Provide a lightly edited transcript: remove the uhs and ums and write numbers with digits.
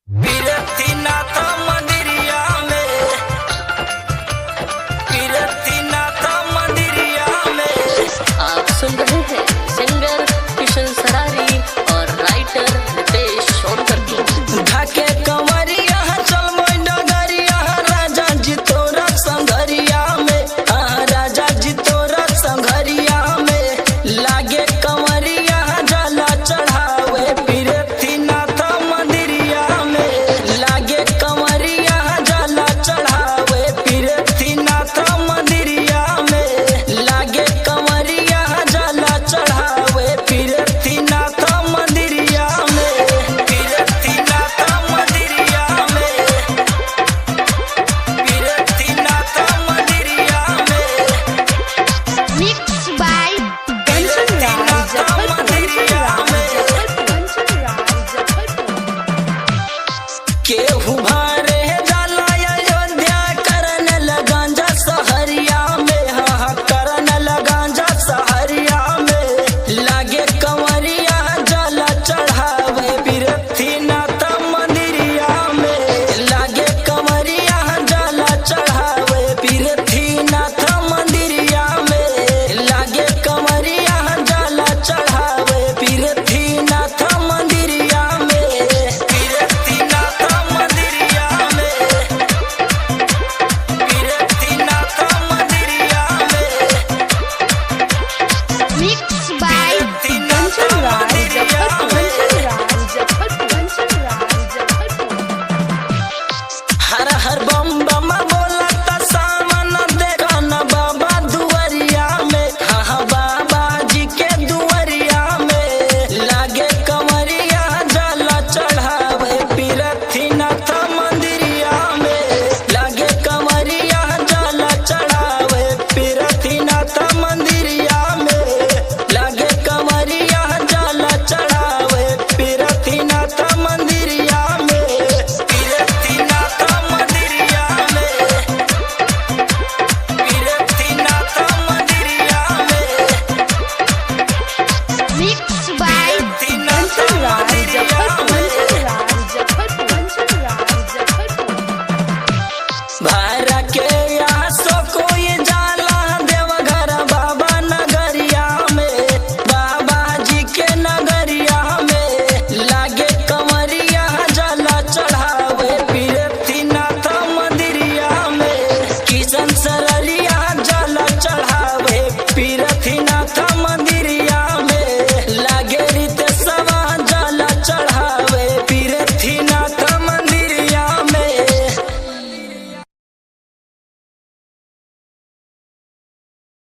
पीरथीनाथ मंदिरिया में, पीरथीनाथ मंदिरिया में। आप सुन रहे हैं सिंगर किशन सरारी और राइटर नितेश सोनकर की। ढाके कंवरिया चल मोई डगरिया, राजा जी तोरा संघरिया में, राजा जी तोरा संघरिया में। लागे कंवरिया जला चढ़ावे पीरथीनाथ मंदिरिया में। लागे कंवरिया जला चढ़ावे पीरथीनाथ मंदिरिया में। लागे कंवरिया जला चढ़ावे पीरथीनाथ मंदिरिया में। पीरथीनाथ मंदिरिया में, पीरथीनाथ मंदिरिया में। Mixed by पीरथीनाथ मंदिरिया में। केहू